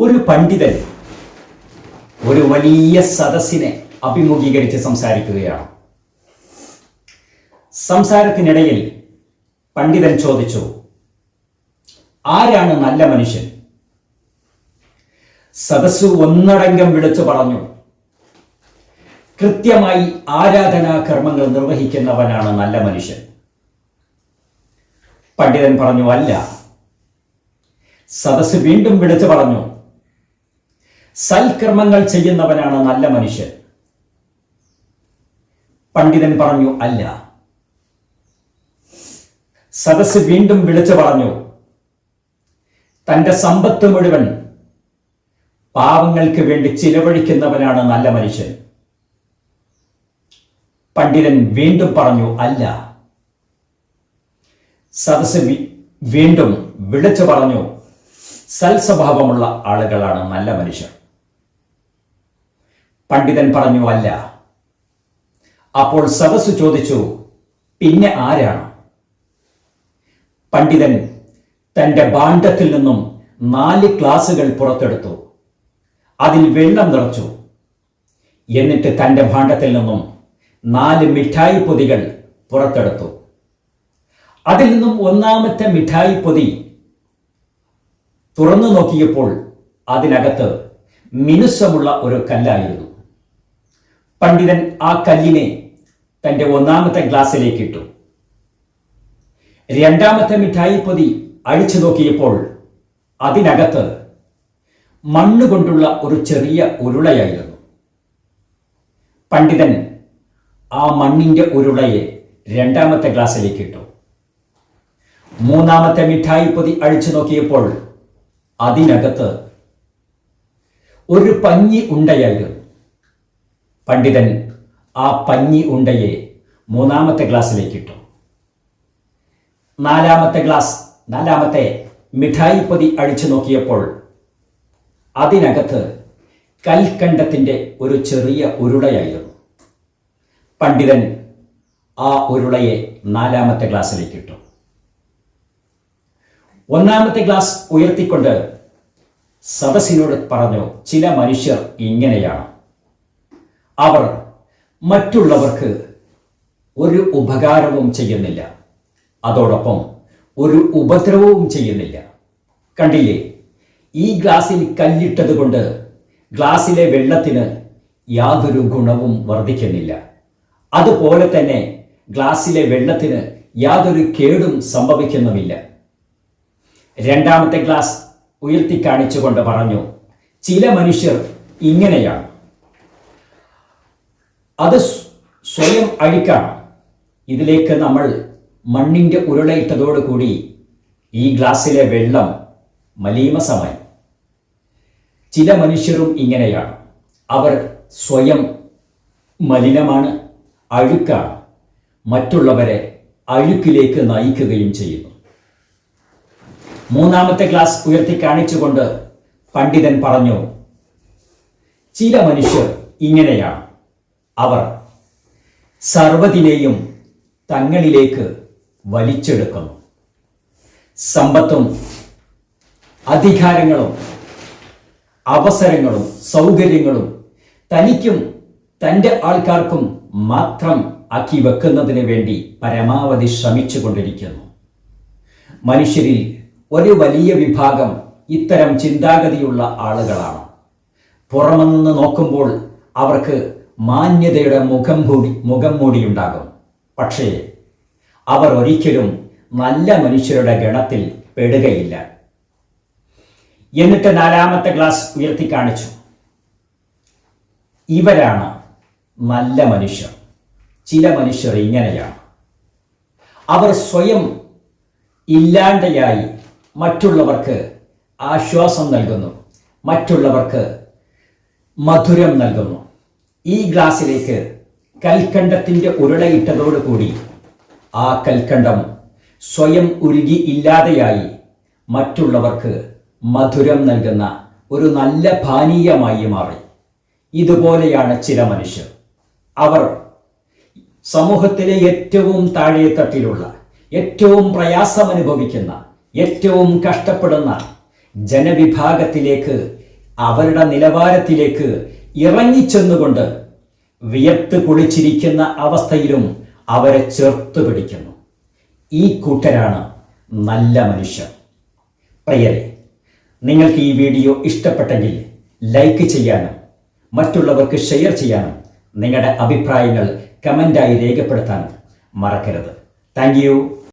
ഒരു പണ്ഡിതൻ ഒരു വലിയ സദസ്സിനെ അഭിമുഖീകരിച്ച് സംസാരിക്കുകയാണ്. സംസാരത്തിനിടയിൽ പണ്ഡിതൻ ചോദിച്ചു, ആരാണ് നല്ല മനുഷ്യൻ? സദസ്സ് ഒന്നടങ്കം വിളിച്ചു പറഞ്ഞു, കൃത്യമായി ആരാധനാ കർമ്മങ്ങൾ നിർവഹിക്കുന്നവനാണ് നല്ല മനുഷ്യൻ. പണ്ഡിതൻ പറഞ്ഞു, അല്ല. സദസ്സ് വീണ്ടും വിളിച്ചു പറഞ്ഞു, സൽക്കർമ്മങ്ങൾ ചെയ്യുന്നവനാണ് നല്ല മനുഷ്യൻ. പണ്ഡിതൻ പറഞ്ഞു, അല്ല. സദസ്സ് വീണ്ടും വിളിച്ചു പറഞ്ഞു, തന്റെ സമ്പത്ത് മുഴുവൻ പാവങ്ങൾക്ക് വേണ്ടി ചിലവഴിക്കുന്നവനാണ് നല്ല മനുഷ്യൻ. പണ്ഡിതൻ വീണ്ടും പറഞ്ഞു, അല്ല. സദസ്സ് വീണ്ടും വിളിച്ചു പറഞ്ഞു, സൽസ്വഭാവമുള്ള ആളുകളാണ് നല്ല മനുഷ്യർ. പണ്ഡിതൻ പറഞ്ഞു, അല്ല. അപ്പോൾ സദസ്സ് ചോദിച്ചു, പിന്നെ ആരാണ്? പണ്ഡിതൻ തന്റെ ഭാണ്ഡത്തിൽ നിന്നും 4 ഗ്ലാസുകൾ പുറത്തെടുത്തു. അതിൽ വെള്ളം നിറച്ചു. എന്നിട്ട് തന്റെ ഭാണ്ഡത്തിൽ നിന്നും 4 മിഠായി പൊതികൾ പുറത്തെടുത്തു. അതിൽ നിന്നും ഒന്നാമത്തെ മിഠായി പൊതി തുറന്നു നോക്കിയപ്പോൾ അതിനകത്ത് മിനുസമുള്ള ഒരു കല്ലായിരുന്നു. പണ്ഡിതൻ ആ കല്ലിനെ തന്റെ ഒന്നാമത്തെ ഗ്ലാസ്സിലേക്ക് ഇട്ടു. രണ്ടാമത്തെ മിഠായി പൊതി അഴിച്ചു നോക്കിയപ്പോൾ അതിനകത്ത് മണ്ണുകൊണ്ടുള്ള ഒരു ചെറിയ ഉരുളയായിരുന്നു. പണ്ഡിതൻ ആ മണ്ണിന്റെ ഉരുളയെ രണ്ടാമത്തെ ഗ്ലാസ്സിലേക്ക് ഇട്ടു. മൂന്നാമത്തെ മിഠായി പൊതി അഴിച്ചു നോക്കിയപ്പോൾ അതിനകത്ത് ഒരു പഞ്ഞി ഉണ്ടയായിരുന്നു. പണ്ഡിതൻ ആ പഞ്ഞി ഉണ്ടയെ മൂന്നാമത്തെ ഗ്ലാസ്സിലേക്ക് ഇട്ടു. നാലാമത്തെ മിഠായി പൊതി അഴിച്ചു നോക്കിയപ്പോൾ അതിനകത്ത് കൽക്കണ്ടത്തിന്റെ ഒരു ചെറിയ ഉരുളയായിരുന്നു. പണ്ഡിതൻ ആ ഉരുളയെ 4ാമത്തെ ഗ്ലാസ്സിലേക്ക് ഇട്ടു. ഒന്നാമത്തെ ഗ്ലാസ് ഉയർത്തിക്കൊണ്ട് സദസ്സിനോട് പറഞ്ഞു, ചില മനുഷ്യർ ഇങ്ങനെയാണ്. അവർ മറ്റുള്ളവർക്ക് ഒരു ഉപകാരവും ചെയ്യുന്നില്ല, അതോടൊപ്പം ഒരു ഉപദ്രവവും ചെയ്യുന്നില്ല. കണ്ടില്ലേ, ഈ ഗ്ലാസ്സിൽ കല്ലിട്ടത് കൊണ്ട് ഗ്ലാസ്സിലെ വെള്ളത്തിന് യാതൊരു ഗുണവും വർദ്ധിക്കുന്നില്ല. അതുപോലെ തന്നെ ഗ്ലാസ്സിലെ വെള്ളത്തിന് യാതൊരു കേടും സംഭവിക്കുന്നുമില്ല. രണ്ടാമത്തെ ഗ്ലാസ് ഉയർത്തി കാണിച്ചുകൊണ്ട് പറഞ്ഞു, ചില മനുഷ്യർ ഇങ്ങനെയാണ്. അത് സ്വയം അഴുക്കാണ്. ഇതിലേക്ക് നമ്മൾ മണ്ണിന്റെ ഉരുളയിട്ടതോടുകൂടി ഈ ഗ്ലാസ്സിലെ വെള്ളം മലീമസമായി. ചില മനുഷ്യരും ഇങ്ങനെയാണ്. അവർ സ്വയം മലിനമാണ്, അഴുക്കാണ്, മറ്റുള്ളവരെ അഴുക്കിലേക്ക് നയിക്കുകയും ചെയ്യുന്നു. മൂന്നാമത്തെ ഗ്ലാസ് ഉയർത്തി കാണിച്ചുകൊണ്ട് പണ്ഡിതൻ പറഞ്ഞു, ചില മനുഷ്യർ ഇങ്ങനെയാണ്. അവർ സർവ്വതിനെയും തങ്ങളിലേക്ക് വലിച്ചെടുക്കുന്നു. സമ്പത്തും അധികാരങ്ങളും അവസരങ്ങളും സൗകര്യങ്ങളും തനിക്കും തൻ്റെ ആൾക്കാർക്കും മാത്രം ആക്കി വെക്കുന്നതിന് വേണ്ടി പരമാവധി ശ്രമിച്ചുകൊണ്ടിരിക്കുന്നു. മനുഷ്യരിൽ ഒരു വലിയ വിഭാഗം ഇത്തരം ചിന്താഗതിയുള്ള ആളുകളാണ്. പുറമെന്ന് നോക്കുമ്പോൾ അവർക്ക് മാന്യതയുടെ മുഖം മൂടിയുണ്ടാകും. പക്ഷേ അവർ ഒരിക്കലും നല്ല മനുഷ്യരുടെ ഗണത്തിൽ പെടുകയില്ല. എന്നിട്ട് 4ാമത്തെ ഗ്ലാസ് ഉയർത്തി കാണിച്ചു, ഇവരാണ് നല്ല മനുഷ്യർ. ചില മനുഷ്യർ ഇങ്ങനെയാണ്. അവർ സ്വയം ഇല്ലാണ്ടയായി മറ്റുള്ളവർക്ക് ആശ്വാസം നൽകുന്നു, മറ്റുള്ളവർക്ക് മധുരം നൽകുന്നു. ഈ ഗ്ലാസ്സിലേക്ക് കൽക്കണ്ടത്തിന്റെ ഉരുളയിട്ടതോടുകൂടി ആ കൽക്കണ്ടം സ്വയം ഉരുകി ഇല്ലാതെയായി മറ്റുള്ളവർക്ക് മധുരം നൽകുന്ന ഒരു നല്ല പാനീയമായി മാറി. ഇതുപോലെയാണ് ചില മനുഷ്യർ. അവർ സമൂഹത്തിലെ ഏറ്റവും താഴെത്തട്ടിലുള്ള, ഏറ്റവും പ്രയാസമനുഭവിക്കുന്ന, ഏറ്റവും കഷ്ടപ്പെടുന്ന ജനവിഭാഗത്തിലേക്ക് അവരുടെ നിലവാരത്തിലേക്ക് ഇറങ്ങിച്ചെന്നുകൊണ്ട് വിയർത്ത് കുളിച്ചിരിക്കുന്ന അവസ്ഥയിലും അവരെ ചേർത്ത് പിടിക്കുന്നു. ഈ കൂട്ടരാണ് നല്ല മനുഷ്യർ. പ്രിയരെ, നിങ്ങൾക്ക് ഈ വീഡിയോ ഇഷ്ടപ്പെട്ടെങ്കിൽ ലൈക്ക് ചെയ്യാനും മറ്റുള്ളവർക്ക് ഷെയർ ചെയ്യാനും നിങ്ങളുടെ അഭിപ്രായങ്ങൾ കമൻ്റായി രേഖപ്പെടുത്താനും മറക്കരുത്. Thank you.